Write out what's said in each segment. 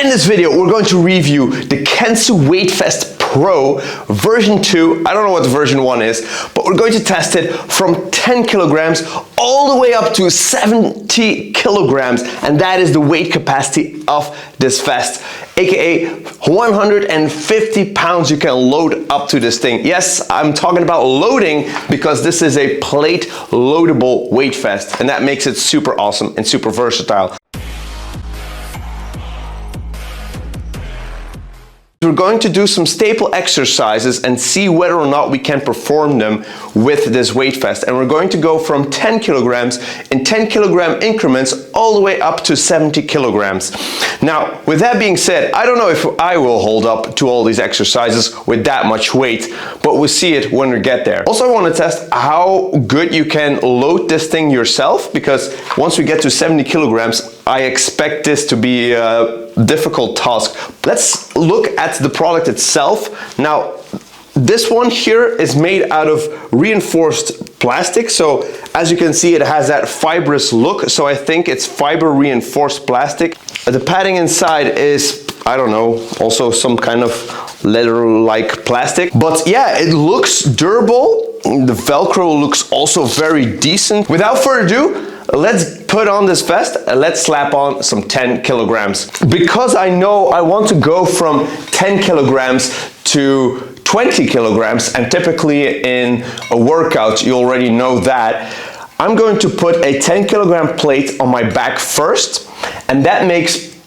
In this video, we're going to review the Kensui Weightfest Pro version 2. I don't know what the version 1 is, but we're going to test it from 10 kilograms all the way up to 70 kilograms. And that is the weight capacity of this vest, aka 150 pounds you can load up to this thing. Yes, I'm talking about loading because this is a plate loadable weight vest, and that makes it super awesome and super versatile. We're going to do some staple exercises and see whether or not we can perform them with this weight vest. And we're going to go from 10 kilograms in 10 kilogram increments all the way up to 70 kilograms. Now, with that being said, I don't know if I will hold up to all these exercises with that much weight, but we'll see it when we get there. Also, I want to test how good you can load this thing yourself, because once we get to 70 kilograms, I expect this to be a difficult task. Let's look at the product itself. Now, this one here is made out of reinforced plastic. So as you can see, it has that fibrous look. So I think it's fiber reinforced plastic. The padding inside is, I don't know, also some kind of leather-like plastic. But yeah, it looks durable. The Velcro looks also very decent. Without further ado, let's put on this vest and let's slap on some 10 kilograms. Because I know I want to go from 10 kilograms to 20 kilograms, and typically in a workout, you already know that, I'm going to put a 10 kilogram plate on my back first, and that makes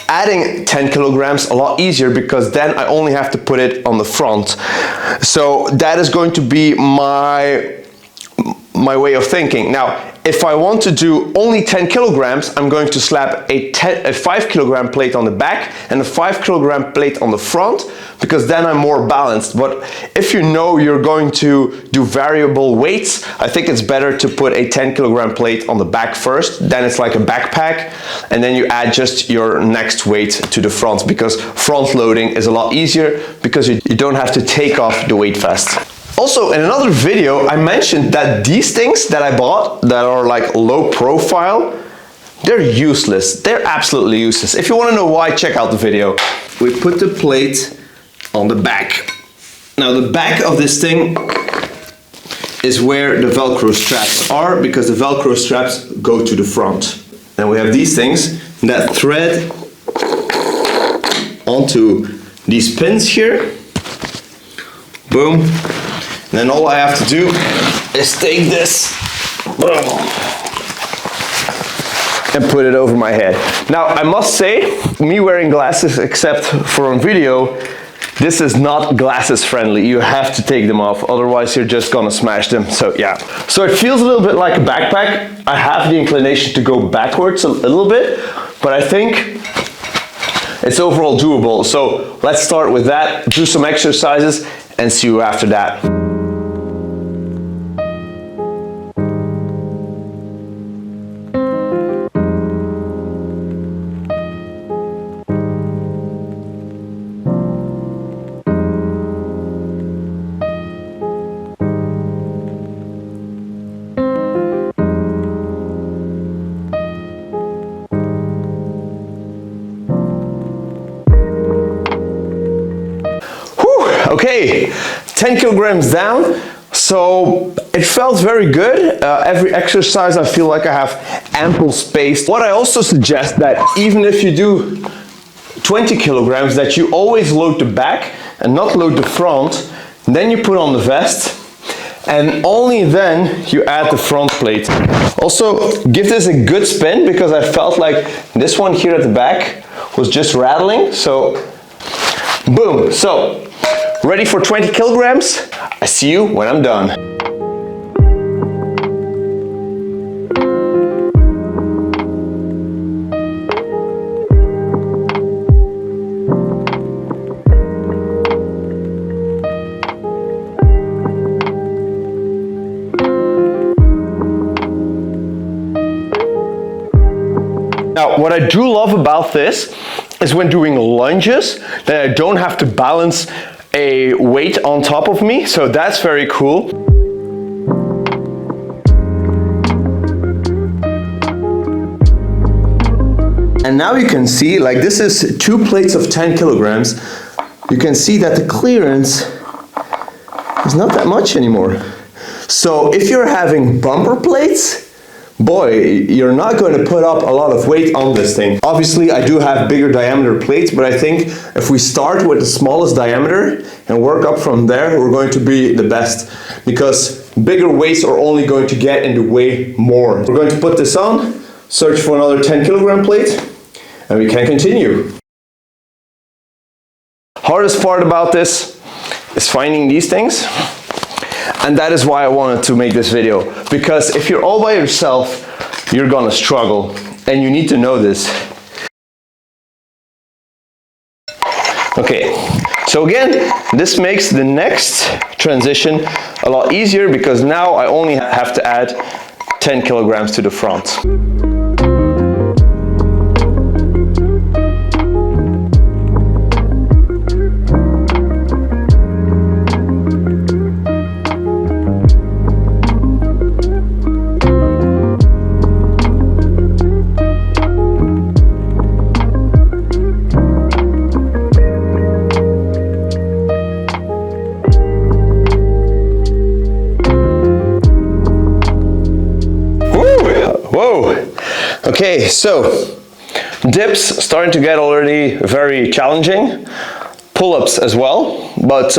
adding 10 kilograms a lot easier because then I only have to put it on the front. So that is going to be my way of thinking. Now, if I want to do only 10 kilograms, I'm going to slap a 5 kilogram plate on the back and a 5 kilogram plate on the front, because then I'm more balanced. But if you know you're going to do variable weights, I think it's better to put a 10 kilogram plate on the back first, then it's like a backpack, and then you add just your next weight to the front, because front loading is a lot easier because you don't have to take off the weight vest. Also, in another video, I mentioned that these things that I bought that are like low profile, they're useless. They're absolutely useless. If you want to know why, check out the video. We put the plate on the back. Now, the back of this thing is where the Velcro straps are, because the Velcro straps go to the front. Then we have these things that thread onto these pins here. Boom. Then all I have to do is take this and put it over my head. Now, I must say, me wearing glasses, except for on video, this is not glasses friendly. You have to take them off, otherwise you're just gonna smash them. So yeah. So it feels a little bit like a backpack. I have the inclination to go backwards a little bit, but I think it's overall doable. So let's start with that, do some exercises, and see you after that. Okay, 10 kilograms down, so it felt very good. Every exercise I feel like I have ample space. What I also suggest that even if you do 20 kilograms, that you always load the back and not load the front, then you put on the vest, and only then you add the front plate. Also, give this a good spin, because I felt like this one here at the back was just rattling, so boom. So, ready for 20 kilograms? I see you when I'm done. Now, what I do love about this is when doing lunges, that I don't have to balance a weight on top of me, so that's very cool. And now you can see, like this is 2 plates of 10 kilograms. You can see that the clearance is not that much anymore. So if you're having bumper plates, boy, you're not going to put up a lot of weight on this thing. Obviously, I do have bigger diameter plates, but I think if we start with the smallest diameter and work up from there, we're going to be the best, because bigger weights are only going to get in the way more. We're going to put this on, search for another 10 kilogram plate, and we can continue. Hardest part about this is finding these things. And that is why I wanted to make this video, because if you're all by yourself, you're gonna struggle, and you need to know this. Okay, so again, this makes the next transition a lot easier, because now I only have to add 10 kilograms to the front. Okay, so dips starting to get already very challenging, pull-ups as well, but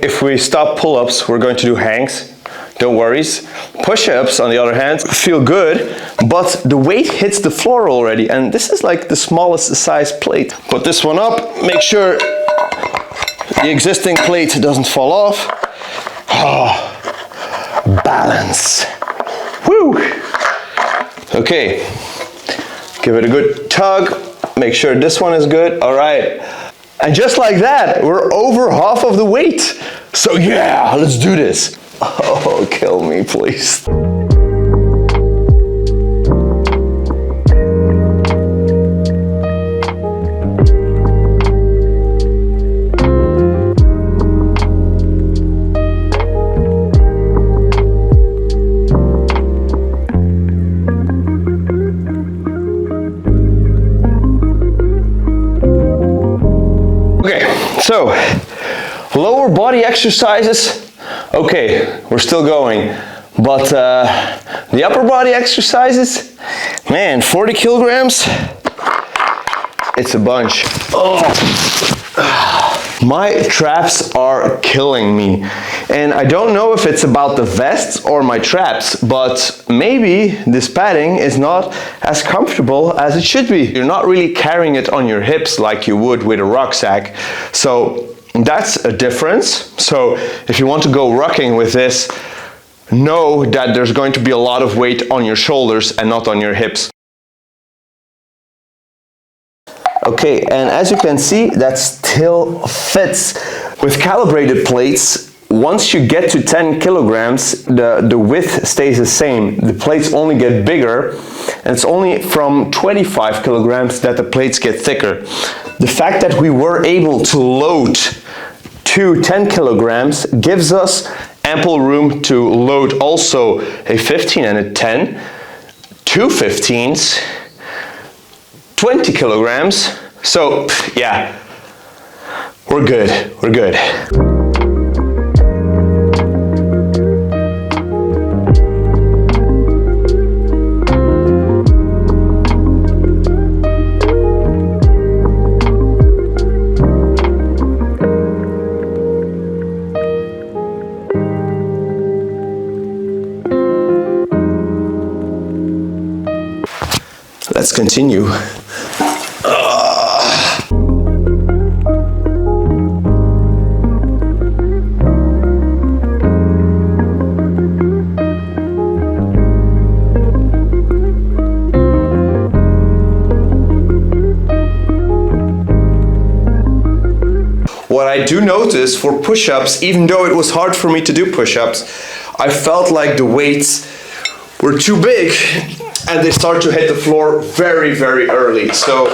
if we stop pull-ups, we're going to do hangs, don't worries. Push-ups, on the other hand, feel good, but the weight hits the floor already, and this is like the smallest size plate. Put this one up, make sure the existing plate doesn't fall off. Oh, balance. Woo! Okay, give it a good tug, make sure this one is good. All right, and just like that, we're over half of the weight. So yeah, let's do this. Oh, kill me, please. So, lower body exercises, okay, we're still going, but the upper body exercises, man, 40 kilograms, it's a bunch. Oh. My traps are killing me, and I don't know if it's about the vests or my traps, but maybe this padding is not as comfortable as it should be. You're not really carrying it on your hips like you would with a rucksack, so that's a difference. So if you want to go rucking with this, know that there's going to be a lot of weight on your shoulders and not on your hips. Okay, and as you can see, that still fits. With calibrated plates, once you get to 10 kilograms, the width stays the same. The plates only get bigger, and it's only from 25 kilograms that the plates get thicker. The fact that we were able to load to 10 kilograms gives us ample room to load also a 15 and a 10, two 15s, 20 kilograms. So yeah, we're good, we're good. Let's continue. What I do notice for push-ups, even though it was hard for me to do push-ups, I felt like the weights were too big and they start to hit the floor very, very early. So,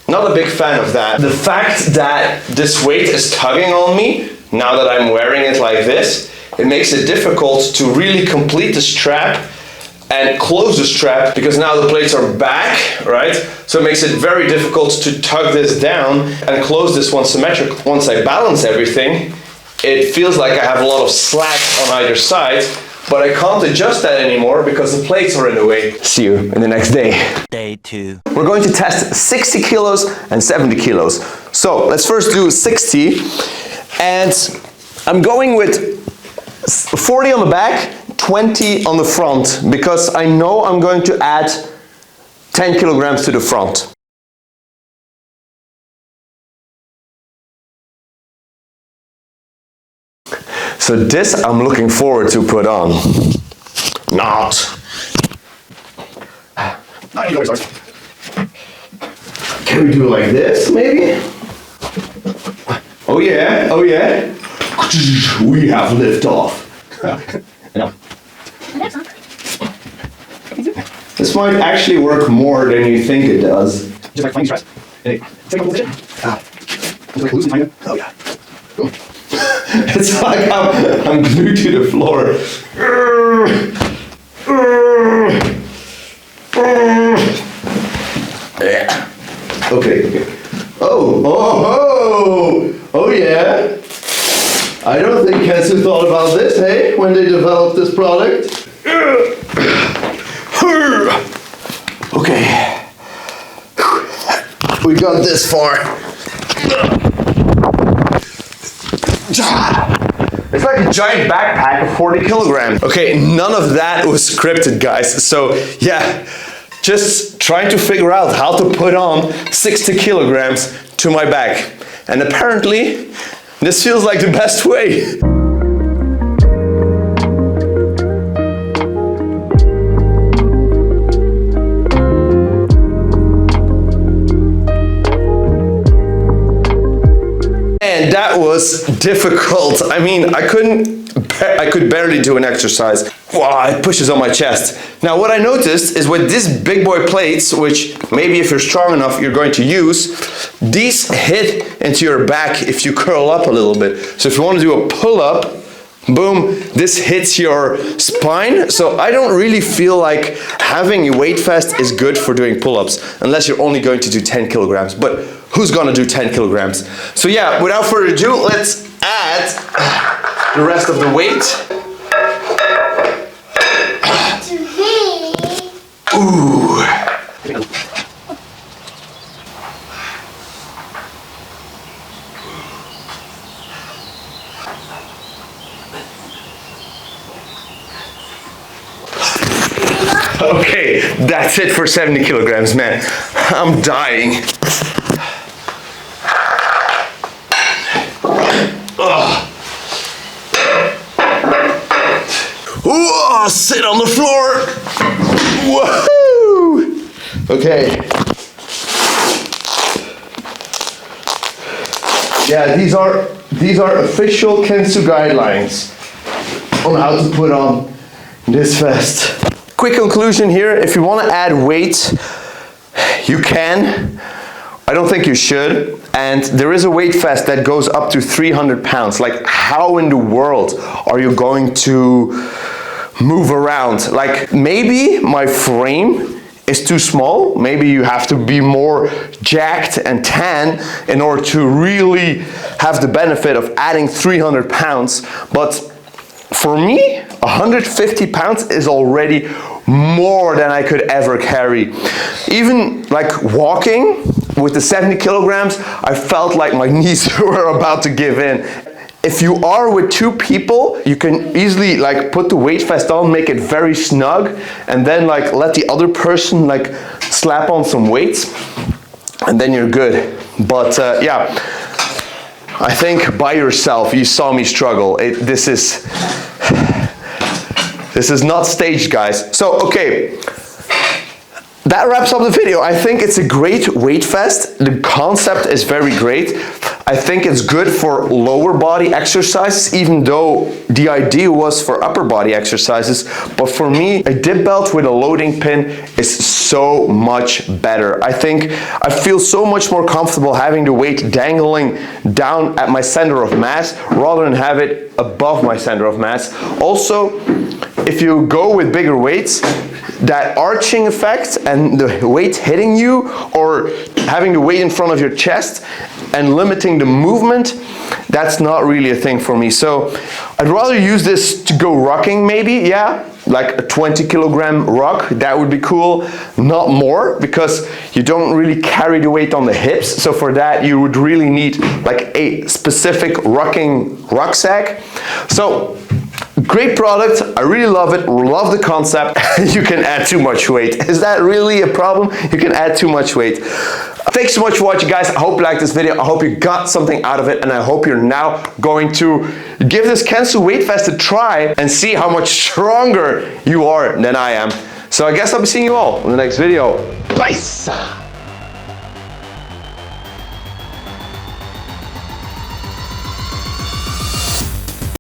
not a big fan of that. The fact that this weight is tugging on me, now that I'm wearing it like this, it makes it difficult to really complete the strap and close the strap because now the plates are back, right? So it makes it very difficult to tug this down and close this one symmetric. Once I balance everything, it feels like I have a lot of slack on either side, but I can't adjust that anymore because the plates are in the way. See you in the next day. Day 2. We're going to test 60 kilos and 70 kilos. So let's first do 60, and I'm going with 40 on the back, 20 on the front, because I know I'm going to add 10 kilograms to the front. So this I'm looking forward to put on. Not. Can we do it like this, maybe? Oh yeah, oh yeah. We have lift off. No. This might actually work more than you think it does. Just like finding stress. Hey, take a position. Just like loosen, kind of. Oh yeah. Cool. It's like I'm glued to the floor. Yeah. Okay. Oh yeah. I don't think Kensui thought about this, hey, when they developed this product. Okay. We got this far. It's like a giant backpack of 40 kilograms. Okay, none of that was scripted, guys. So yeah, just trying to figure out how to put on 60 kilograms to my back. And apparently, this feels like the best way. And that was difficult. I mean, I could barely do an exercise. Wow, it pushes on my chest. Now, what I noticed is with these big boy plates, which maybe if you're strong enough, you're going to use, these hit into your back if you curl up a little bit. So if you want to do a pull-up, boom, this hits your spine. So I don't really feel like having a weight vest is good for doing pull-ups, unless you're only going to do 10 kilograms. But who's gonna do 10 kilograms? So yeah, without further ado, let's add the rest of the weight. Ooh. Okay, that's it for 70 kilograms, man. I'm dying. Ooh, sit on the floor. Woohoo! Okay. Yeah, these are official Kensui guidelines on how to put on this vest. Quick conclusion here, if you want to add weight, you can. I don't think you should. And there is a weight vest that goes up to 300 pounds. Like, how in the world are you going to move around? Like, maybe my frame is too small. Maybe you have to be more jacked and tan in order to really have the benefit of adding 300 pounds. But for me, 150 pounds is already more than I could ever carry. Even like walking with the 70 kilograms, I felt like my knees were about to give in. If you are with two people, you can easily like put the weight vest on, make it very snug, and then like let the other person like slap on some weights, and then you're good. But yeah, I think by yourself, you saw me struggle. This is not staged, guys. So, okay. That wraps up the video. I think it's a great weight vest. The concept is very great. I think it's good for lower body exercises, even though the idea was for upper body exercises. But for me, a dip belt with a loading pin is so much better. I think I feel so much more comfortable having the weight dangling down at my center of mass rather than have it above my center of mass. Also, if you go with bigger weights, that arching effect and the weight hitting you, or having the weight in front of your chest and limiting the movement, that's not really a thing for me. So I'd rather use this to go rocking maybe, yeah, like a 20 kilogram rock, that would be cool, not more, because you don't really carry the weight on the hips. So for that, you would really need like a specific rocking rucksack. So great product, I really love it, love the concept. You can add too much weight. Is that really a problem? You can add too much weight. Thanks so much for watching, guys. I hope you liked this video. I hope you got something out of it, and I hope you're now going to give this Kensui weight vest a try and see how much stronger you are than I am. So I guess I'll be seeing you all in the next video. Peace!